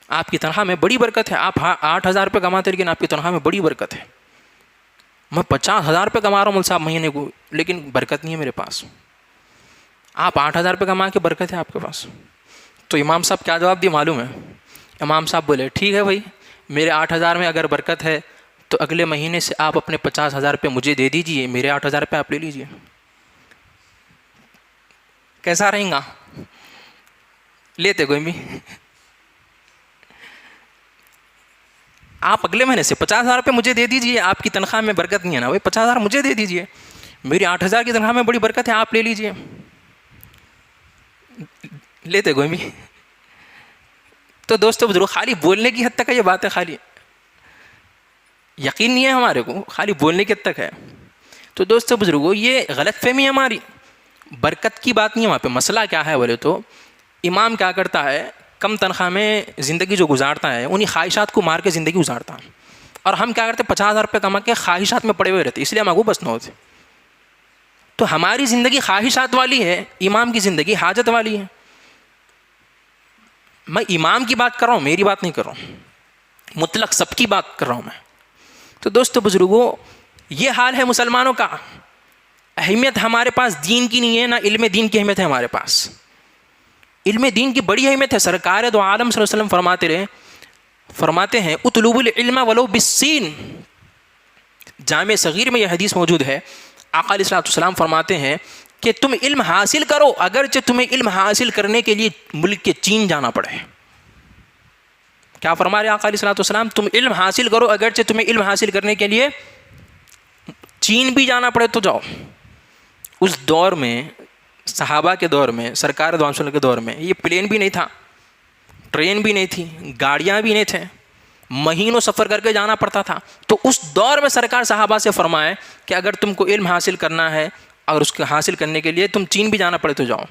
Speaker 1: آپ کی تنخواہ میں بڑی برکت ہے. آپ 8,000 روپے کماتے ہیں، لیکن آپ کی تنخواہ میں بڑی برکت ہے. میں 50,000 روپے کما رہا ہوں مول صاحب مہینے کو، لیکن برکت نہیں ہے میرے پاس. آپ 8,000 روپے کما کے برکت ہے آپ کے پاس. تو امام صاحب کیا جواب دی معلوم ہے؟ امام صاحب بولے، ٹھیک ہے بھائی، میرے 8,000 میں اگر برکت ہے تو اگلے مہینے سے آپ اپنے 50,000 روپے مجھے دے دیجئے، میرے 8,000 روپے آپ لے لیجئے. کیسا رہیں گا؟ لیتے کوئی بھی؟ آپ اگلے مہینے سے 50,000 روپے مجھے دے دیجئے، آپ کی تنخواہ میں برکت نہیں ہے نا بھائی، 50,000 مجھے دے دیجئے، میری 8,000 کی تنخواہ میں بڑی برکت ہے، آپ لے لیجئے. لیتے کوئی بھی؟ تو دوستو بزرگ، خالی بولنے کی حد تک ہے یہ بات ہے، خالی یقین نہیں ہے ہمارے کو، خالی بولنے کی حد تک ہے. تو دوستو بزرگوں، یہ غلط فہمی ہے ہماری. برکت کی بات نہیں ہے وہاں پہ. مسئلہ کیا ہے بولے تو، امام کیا کرتا ہے، کم تنخواہ میں زندگی جو گزارتا ہے انہیں خواہشات کو مار کے زندگی گزارتا ہے، اور ہم کیا کرتے ہیں 50,000 روپے کما کے خواہشات میں پڑے ہوئے رہتے، اس لیے ہم آگے بس نہ ہوتے. تو ہماری زندگی خواہشات والی ہے، امام کی زندگی حاجت والی ہے. میں امام کی بات کر رہا ہوں، میری بات نہیں کر رہا ہوں، مطلق سب کی بات کر رہا ہوں میں. تو دوستو بزرگوں، یہ حال ہے مسلمانوں کا. اہمیت ہمارے پاس دین کی نہیں ہے، نہ علم دین کی اہمیت ہے ہمارے پاس. علم دین کی بڑی اہمیت ہے. سرکار دو عالم صلی اللہ علیہ وسلم فرماتے ہیں اطلبوا العلم ولو بالسین. جامع صغیر میں یہ حدیث موجود ہے. آقا علیہ السلام فرماتے ہیں کہ تم علم حاصل کرو، اگرچہ تمہیں علم حاصل کرنے کے لیے ملک کے چین جانا پڑے. کیا فرما رہے آقا علیہ السلام؟ تم علم حاصل کرو، اگرچہ تمہیں علم حاصل کرنے کے لیے چین بھی جانا پڑے تو جاؤ. اس دور میں، صحابہ کے دور میں، سرکار دو عالم کے دور میں، یہ پلین بھی نہیں تھا، ٹرین بھی نہیں تھی، گاڑیاں بھی نہیں تھے، مہینوں سفر کر کے جانا پڑتا تھا. تو اس دور میں سرکار صحابہ سے فرمائے کہ اگر تم کو علم حاصل کرنا ہے اور اس کو حاصل کرنے کے لیے تم چین بھی جانا پڑے تو جاؤ.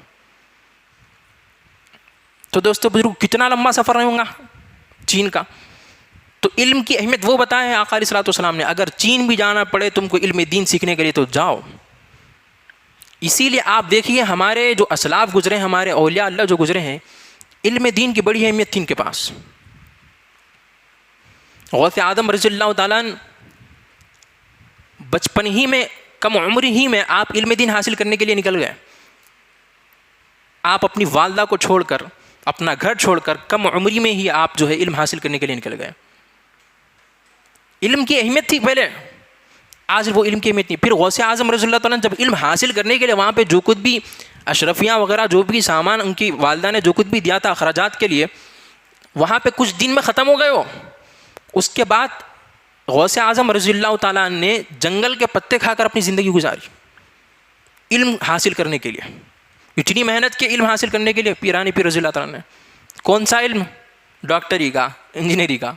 Speaker 1: تو دوستو بزرگ، کتنا لمبا سفر نہیں ہوگا چین کا. تو علم کی اہمیت وہ بتائے آقا علیہ السلام نے، اگر چین بھی جانا پڑے تم کو علم دین سیکھنے کے لیے تو جاؤ. اسی لیے آپ دیکھیے ہمارے جو اسلاف گزرے ہیں، ہمارے اولیاء اللہ جو گزرے ہیں، علم دین کی بڑی اہمیت تھی ان کے پاس. غوث اعظم رضی اللہ تعالیٰ بچپن ہی میں، کم عمر ہی میں آپ علم دین حاصل کرنے کے لیے نکل گئے. آپ اپنی والدہ کو چھوڑ کر، اپنا گھر چھوڑ کر، کم عمری میں ہی آپ جو ہے علم حاصل کرنے کے لیے نکل گئے. علم کی اہمیت تھی پہلے، آج وہ علم کی اہمیت نہیں. پھر غوث اعظم رضی اللہ تعالیٰ جب علم حاصل کرنے کے لیے وہاں پہ جو کچھ بھی اشرفیاں وغیرہ، جو بھی سامان ان کی والدہ نے جو کچھ بھی دیا تھا اخراجات کے لیے، وہاں پہ کچھ دن میں ختم ہو گئے ہو. اس کے بعد غوث اعظم رضی اللہ تعالیٰ نے جنگل کے پتے کھا کر اپنی زندگی گزاری علم حاصل کرنے کے لیے. اتنی محنت کی علم حاصل کرنے کے لیے پیرانی پیر رضی اللہ تعالیٰ نے. کون سا علم؟ ڈاکٹری کا، انجینئرنگ کا،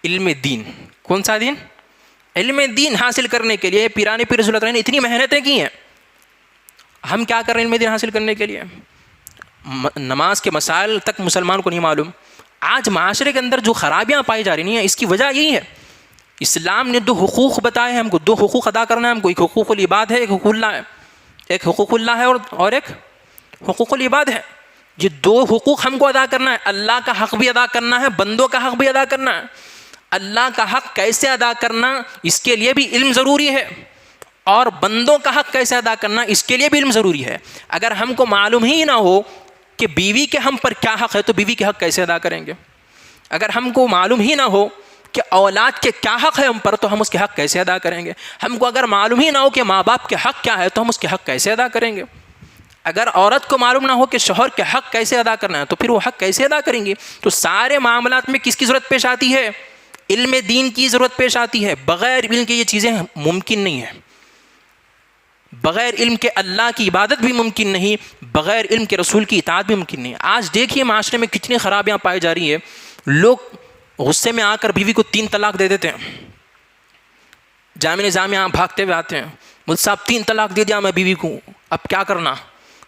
Speaker 1: علم دین. کون سا دین؟ علم دین حاصل کرنے کے لیے پیران پیر رسول اللہ نے اتنی محنتیں کی ہیں. ہم کیا کر رہے ہیں علم دین حاصل کرنے کے لیے؟ نماز کے مسائل تک مسلمان کو نہیں معلوم. آج معاشرے کے اندر جو خرابیاں پائی جا رہی ہیں اس کی وجہ یہی ہے. اسلام نے 2 حقوق بتائے ہیں ہم کو, 2 حقوق ادا کرنا ہے ہم کو. ایک حقوق العباد ہے, ایک حقوق اللہ ہے. ایک حقوق اللہ ہے اور ایک حقوق العباد ہے. یہ 2 حقوق ہم کو ادا کرنا ہے. اللہ کا حق بھی ادا کرنا ہے, بندوں کا حق بھی ادا کرنا ہے. اللہ کا حق کیسے ادا کرنا اس کے لیے بھی علم ضروری ہے, اور بندوں کا حق کیسے ادا کرنا اس کے لیے بھی علم ضروری ہے. اگر ہم کو معلوم ہی نہ ہو کہ بیوی کے ہم پر کیا حق ہے تو بیوی کے حق کیسے ادا کریں گے؟ اگر ہم کو معلوم ہی نہ ہو کہ اولاد کے کیا حق ہے ہم پر تو ہم اس کے حق کیسے ادا کریں گے؟ ہم کو اگر معلوم ہی نہ ہو کہ ماں باپ کے حق کیا ہے تو ہم اس کے حق کیسے ادا کریں گے؟ اگر عورت کو معلوم نہ ہو کہ شوہر کے حق کیسے ادا کرنا ہے تو پھر وہ حق کیسے ادا کریں گی؟ تو سارے معاملات میں کس کی ضرورت پیش آتی ہے؟ علم دین کی ضرورت پیش آتی ہے. بغیر علم کے یہ چیزیں ممکن نہیں ہیں. بغیر علم کے اللہ کی عبادت بھی ممکن نہیں, بغیر علم کے رسول کی اطاعت بھی ممکن نہیں. آج دیکھیے معاشرے میں کتنی خرابیاں پائی جا رہی ہیں. لوگ غصے میں آ کر بیوی کو 3 طلاق دے دیتے ہیں. جامع نظام یہاں بھاگتے ہوئے آتے ہیں, مل صاحب 3 طلاق دے دیا میں بیوی کو, اب کیا کرنا؟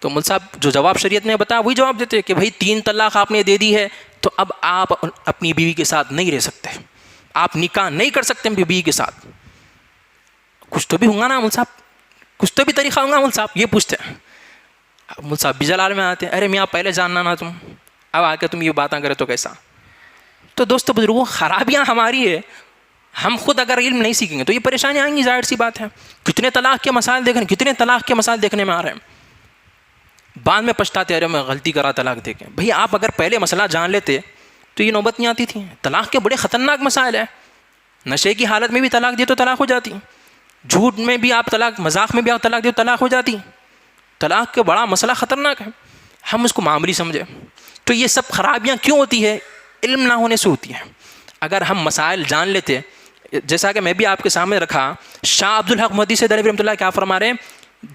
Speaker 1: تو مل صاحب جو جواب شریعت نے بتایا وہی جواب دیتے کہ بھائی 3 طلاق آپ نے دے دی ہے تو اب آپ اپنی بیوی کے ساتھ نہیں رہ سکتے, آپ نکاح نہیں کر سکتے بیوی کے ساتھ. کچھ تو بھی ہوں گا نا مل صاحب, کچھ تو بھی طریقہ ہوں گا مل صاحب, یہ پوچھتے ہیں. مل صاحب بھی جلال میں آتے ہیں, ارے میاں پہلے جاننا نا تم, اب آ کے تم یہ باتیں کرے تو کیسا؟ تو دوستو بزرگوں, خرابیاں ہماری ہے. ہم خود اگر علم نہیں سیکھیں گے تو یہ پریشانیاں آئیں گی, ظاہر سی بات ہے. کتنے طلاق کے مسائل دیکھنے میں آ رہے ہیں, بعد میں پچھتاتے ارے میں غلطی کرا طلاق دے کے. بھئی آپ اگر پہلے مسئلہ جان لیتے تو یہ نوبت نہیں آتی تھی. طلاق کے بڑے خطرناک مسائل ہیں. نشے کی حالت میں بھی طلاق دی تو طلاق ہو جاتی, جھوٹ میں بھی آپ طلاق, مذاق میں بھی آپ طلاق دی تو طلاق ہو جاتی. طلاق کے بڑا مسئلہ خطرناک ہے, ہم اس کو معمولی سمجھے. تو یہ سب خرابیاں کیوں ہوتی ہے؟ علم نہ ہونے سے ہوتی ہیں. اگر ہم مسائل جان لیتے, جیسا کہ میں بھی آپ کے سامنے رکھا, شاہ عبد الحق محدث سید دہلوی رحمۃ اللہ کیا فرما رہے ہیں,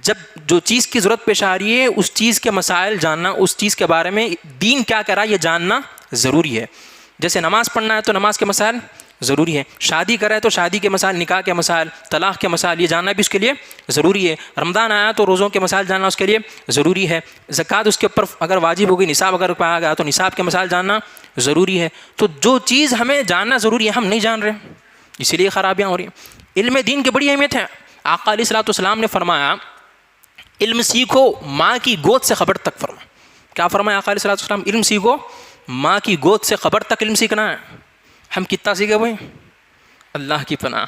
Speaker 1: جب جو چیز کی ضرورت پیش آ رہی ہے اس چیز کے مسائل جاننا, اس چیز کے بارے میں دین کیا کہہ رہا ہے یہ جاننا ضروری ہے. جیسے نماز پڑھنا ہے تو نماز کے مسائل ضروری ہے, شادی کرے تو شادی کے مسائل, نکاح کے مسائل, طلاق کے مسائل یہ جاننا بھی اس کے لیے ضروری ہے. رمضان آیا تو روزوں کے مسائل جاننا اس کے لیے ضروری ہے. زکوٰۃ اس کے اوپر اگر واجب ہوگی, نصاب اگر پایا گیا تو نصاب کے مسائل جاننا ضروری ہے. تو جو چیز ہمیں جاننا ضروری ہے ہم نہیں جان رہے, اسی لیے خرابیاں ہو رہی ہیں. علم دین کی بڑی اہمیت ہے. آقا علیہ الصلوۃ والسلام نے فرمایا علم سیکھو ماں کی گود سے قبر تک. فرمایا, کیا فرمایا آقا علیہ الصلوۃ والسلام؟ علم سیکھو ماں کی گود سے قبر تک علم سیکھنا ہے. ہم کتنا سیکھے بھائی؟ اللہ کی پناہ,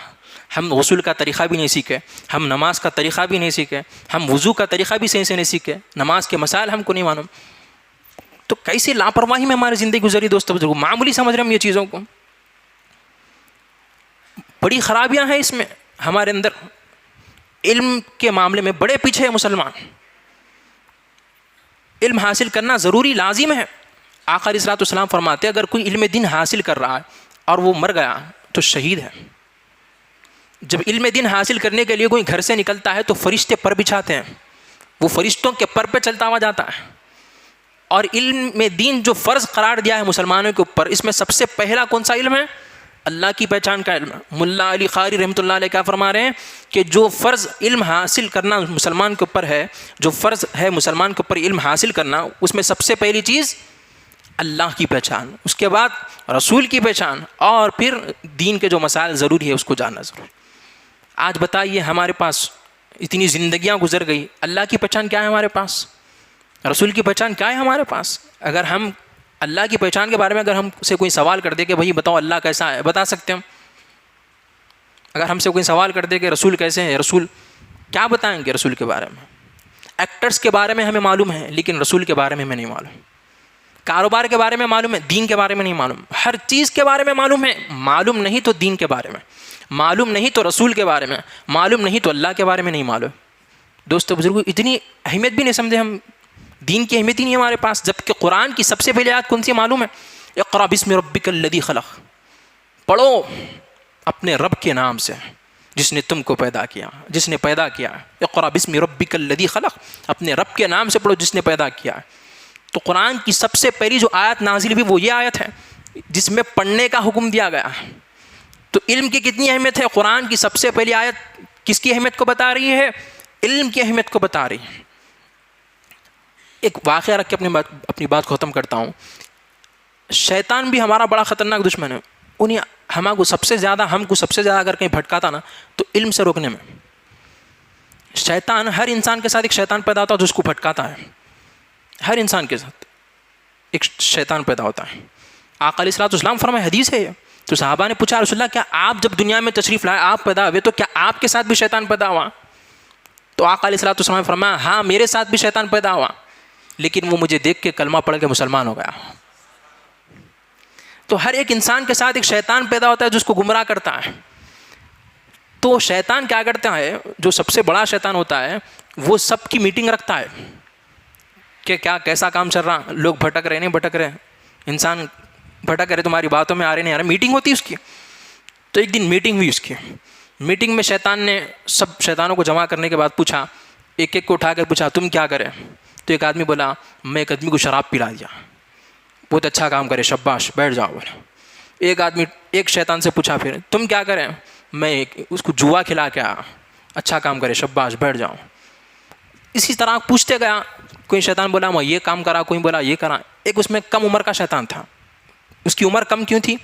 Speaker 1: ہم غسل کا طریقہ بھی نہیں سیکھے, ہم نماز کا طریقہ بھی نہیں سیکھے, ہم وضو کا طریقہ بھی صحیح سے نہیں سیکھے, نماز کے مسائل ہم کو نہیں معلوم. تو کیسی لاپرواہی میں ہماری زندگی گزری دوستو بزرگوں, معمولی سمجھ رہے ہم یہ چیزوں کو. بڑی خرابیاں ہیں اس میں ہمارے اندر. علم کے معاملے میں بڑے پیچھے ہے مسلمان. علم حاصل کرنا ضروری لازم ہے. آقا علیہ الصلوۃ والسلام فرماتے اگر کوئی علم دین حاصل کر رہا ہے اور وہ مر گیا تو شہید ہے. جب علم دین حاصل کرنے کے لیے کوئی گھر سے نکلتا ہے تو فرشتے پر بچھاتے ہیں, وہ فرشتوں کے پر پہ چلتا ہوا جاتا ہے. اور علم دین جو فرض قرار دیا ہے مسلمانوں کے اوپر, اس میں سب سے پہلا کون سا علم ہے؟ اللہ کی پہچان کا علم. ملا علی قاری رحمۃ اللہ علیہ کیا فرما رہے ہیں کہ جو فرض علم حاصل کرنا مسلمان کے اوپر ہے, جو فرض ہے مسلمان کے اوپر علم حاصل کرنا, اس میں سب سے پہلی چیز اللہ کی پہچان, اس کے بعد رسول کی پہچان, اور پھر دین کے جو مسائل ضروری ہے اس کو جاننا ضروری. آج بتائیے ہمارے پاس اتنی زندگیاں گزر گئی, اللہ کی پہچان کیا ہے ہمارے پاس؟ رسول کی پہچان کیا ہے ہمارے پاس؟ اگر ہم اللہ کی پہچان کے بارے میں اگر ہم سے کوئی سوال کر دے کہ بھائی بتاؤ اللہ کیسا ہے, بتا سکتے ہم؟ اگر ہم سے کوئی سوال کر دے کہ رسول کیسے ہیں, رسول کیا بتائیں گے رسول کے بارے میں؟ ایکٹرز کے بارے میں ہمیں معلوم ہے لیکن رسول کے بارے میں ہمیں نہیں معلوم. کاروبار کے بارے میں معلوم ہے, دین کے بارے میں نہیں معلوم. ہر چیز کے بارے میں معلوم ہے, معلوم نہیں تو دین کے بارے میں, معلوم نہیں تو رسول کے بارے میں, معلوم نہیں تو اللہ کے بارے میں نہیں معلوم. دوستو بزرگوں, اتنی اہمیت بھی نہیں سمجھے ہم, دین کی اہمیت ہی نہیں ہمارے پاس. جبکہ قرآن کی سب سے پہلی آیت کون سی معلوم ہے؟ اقرأ بسم ربک الذی خلق, پڑھو اپنے رب کے نام سے جس نے تم کو پیدا کیا, جس نے پیدا کیا. اقرأ بسم ربک الذی خلق, اپنے رب کے نام سے پڑھو جس نے پیدا کیا. تو قرآن کی سب سے پہلی جو آیت نازل ہوئی وہ یہ آیت ہے جس میں پڑھنے کا حکم دیا گیا. تو علم کی کتنی اہمیت ہے؟ قرآن کی سب سے پہلی آیت کس کی اہمیت کو بتا رہی ہے؟ علم کی اہمیت کو بتا رہی ہے۔ ایک واقعہ رکھ کے اپنی بات کو ختم کرتا ہوں۔ شیطان بھی ہمارا بڑا خطرناک دشمن ہے۔ ہم کو سب سے زیادہ اگر کہیں بھٹکاتا نا تو علم سے روکنے میں۔ شیطان، ہر انسان کے ساتھ ایک شیطان پیدا ہوتا ہے جو اس کو بھٹکاتا ہے۔ ہر انسان کے ساتھ ایک شیطان پیدا ہوتا ہے۔ آقا علیہ الصلوۃ والسلام فرمائے، حدیث ہے یہ، تو صحابہ نے پوچھا رسول اللہ کیا آپ جب دنیا میں تشریف لائے، آپ پیدا ہوئے، تو کیا آپ کے ساتھ بھی شیطان پیدا ہوا؟ تو آقا علیہ الصلوۃ والسلام نے فرمایا ہاں میرے ساتھ بھی شیطان پیدا ہوا، لیکن وہ مجھے دیکھ کے کلمہ پڑھ کے مسلمان ہو گیا۔ تو ہر ایک انسان کے ساتھ ایک شیطان پیدا ہوتا ہے جو اس کو گمراہ کرتا ہے۔ تو شیطان کیا کرتا ہے، جو سب سے بڑا شیطان ہوتا ہے وہ سب کی میٹنگ رکھتا ہے کہ کیا کیسا کام چل رہا، لوگ بھٹک رہے نہیں بھٹک رہے، انسان بھٹک رہے، تمہاری باتوں میں آ رہے نہیں آ رہے، میٹنگ ہوتی ہے اس کی۔ تو ایک دن میٹنگ ہوئی اس کی، میٹنگ میں شیطان نے سب شیطانوں کو جمع کرنے کے بعد پوچھا، ایک ایک کو اٹھا کر پوچھا تم کیا کرے؟ تو ایک آدمی بولا میں ایک آدمی کو شراب پلا دیا۔ بہت اچھا کام کرے، شاباش، بیٹھ جاؤ بولا۔ ایک شیطان سے پوچھا پھر تم کیا کریں؟ میں اس کو جوا کھلا کے آیا، اچھا کام کرے، شاباش، بیٹھ جاؤ۔ اسی طرح پوچھتے گیا، کوئی شیطان بولا میں یہ کام کرا، کوئی بولا یہ کرا۔ ایک اس میں کم عمر کا شیطان تھا۔ اس کی عمر کم کیوں تھی؟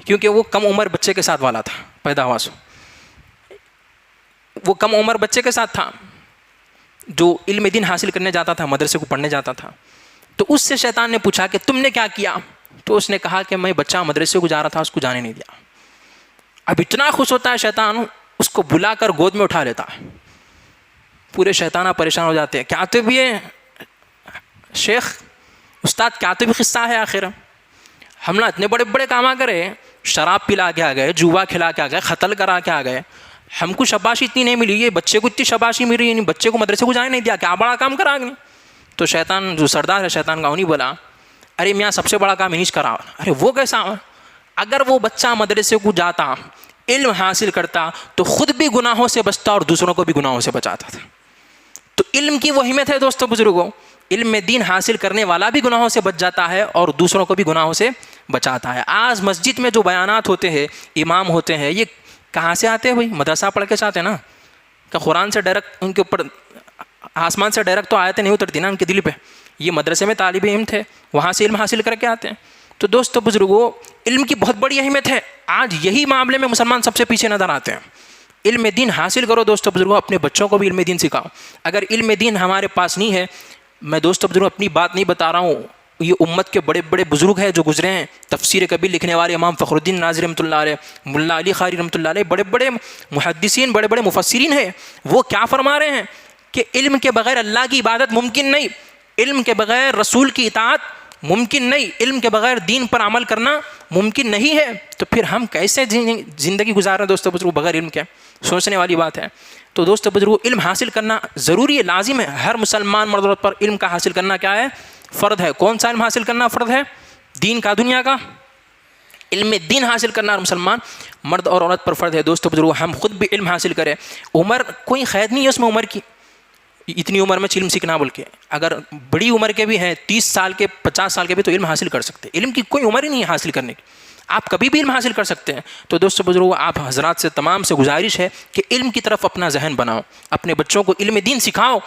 Speaker 1: کیونکہ وہ کم عمر بچے کے ساتھ والا تھا، پیدا ہوا سو وہ کم عمر بچے کے ساتھ تھا جو علم دین حاصل کرنے جاتا تھا، مدرسے کو پڑھنے جاتا تھا۔ تو اس سے شیطان نے پوچھا کہ تم نے کیا کیا؟ تو اس نے کہا کہ میں بچہ مدرسے کو جا رہا تھا، اس کو جانے نہیں دیا۔ اب اتنا خوش ہوتا ہے شیطان، اس کو بلا کر گود میں اٹھا لیتا ہے۔ پورے شیطانہ پریشان ہو جاتے ہیں، کیا تو بھی ہے شیخ استاد، کیا تو بھی قصہ ہے آخر، ہم نے اتنے بڑے بڑے کام کرے، شراب پلا کے آ گئے، جوا کھلا کے آ گئے، قتل کرا کے آ گئے، ہم کو شاباشی اتنی نہیں ملی، یہ بچے کو اتنی شاباشی ملی، یعنی بچے کو مدرسے کو جانے نہیں دیا، کیا بڑا کام کرا گئے؟ تو شیطان جو سردار ہے شیطان کا، انہیں بولا ارے میاں سب سے بڑا کام انہیں کرا۔ ارے وہ کیسا؟ اگر وہ بچہ مدرسے کو جاتا، علم حاصل کرتا تو خود بھی گناہوں سے بچتا اور دوسروں کو بھی گناہوں سے بچاتا تھا۔ تو علم کی وہ اہمیت ہے دوستو بزرگوں، علم میں دین حاصل کرنے والا بھی گناہوں سے بچ جاتا ہے اور دوسروں کو بھی گناہوں سے بچاتا ہے۔ آج مسجد میں جو بیانات ہوتے ہیں، امام ہوتے ہیں، یہ کہاں سے آتے ہیں بھائی؟ مدرسہ پڑھ کے چاہتے ہیں نا، کہ قرآن سے ڈائریکٹ ان کے اوپر آسمان سے ڈائریکٹ تو آیتیں نہیں اترتی نا ان کے دل پہ، یہ مدرسے میں طالب علم تھے، وہاں سے علم حاصل کر کے آتے ہیں۔ تو دوستو بزرگوں، علم کی بہت بڑی اہمیت ہے۔ آج یہی معاملے میں مسلمان سب سے پیچھے نظر آتے ہیں۔ علم دین حاصل کرو دوستو بزرگوں، اپنے بچوں کو بھی علم دین سکھاؤ۔ اگر علم دین ہمارے پاس نہیں ہے، میں دوستو بزرگوں اپنی بات نہیں بتا رہا ہوں، یہ امت کے بڑے بڑے بزرگ ہیں جو گزرے ہیں، تفسیر کبیر لکھنے والے امام فخر الدین رازی رحمۃ اللہ علیہ، ملا علی قاری رحمۃ اللہ علیہ، بڑے بڑے محدثین، بڑے بڑے مفسرین ہیں، وہ کیا فرما رہے ہیں کہ علم کے بغیر اللہ کی عبادت ممکن نہیں، علم کے بغیر رسول کی اطاعت ممکن نہیں، علم کے بغیر دین پر عمل کرنا ممکن نہیں ہے۔ تو پھر ہم کیسے زندگی گزار رہے ہیں دوستو بزرگوں بغیر علم کے؟ سوچنے والی بات ہے۔ تو دوستو بزرگوں، علم حاصل کرنا ضروری ہے، لازم ہے۔ ہر مسلمان مرد عورت پر علم کا حاصل کرنا کیا ہے؟ فرض ہے۔ کون سا علم حاصل کرنا فرض ہے؟ دین کا، دنیا کا؟ علم دین حاصل کرنا مسلمان مرد اور عورت پر فرض ہے۔ دوستو بزرگوں، ہم خود بھی علم حاصل کریں۔ عمر کوئی قید نہیں ہے اس میں، عمر کی اتنی عمر میں علم سیکھنا بول کے، اگر بڑی عمر کے بھی ہیں 30 سال کے 50 سال کے بھی تو علم حاصل کر سکتے ہیں۔ علم کی کوئی عمر ہی نہیں ہے حاصل کرنے کی، آپ کبھی بھی علم حاصل کر سکتے ہیں۔ تو دوستو بزرگوں، آپ حضرات سے تمام سے گزارش ہے کہ علم کی طرف اپنا ذہن بناؤ، اپنے بچوں کو علم دین سکھاؤ۔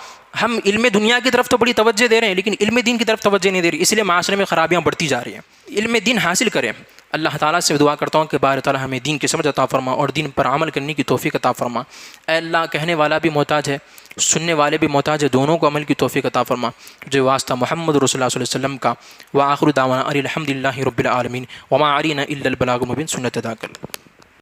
Speaker 1: ہم علم دنیا کی طرف تو بڑی توجہ دے رہے ہیں لیکن علم دین کی طرف توجہ نہیں دے رہی، اس لیے معاشرے میں خرابیاں بڑھتی جا رہی ہیں۔ علم دین حاصل کریں۔ اللہ تعالیٰ سے دعا کرتا ہوں کہ بارے تعالیٰ ہمیں دین کی سمجھ عطا فرما اور دین پر عمل کرنے کی توفیق عطا فرما۔ اے اللہ، کہنے والا بھی محتاج ہے، سننے والے بھی محتاج ہے، دونوں کو عمل کی توفیق عطا فرما۔ جو واسطہ محمد رسول اللہ صلی اللہ علیہ وسلم کا، وآخر دعوانا الحمد للہ رب العالمین، وما علینا الا البلاغ المبین، سنت ادا کر۔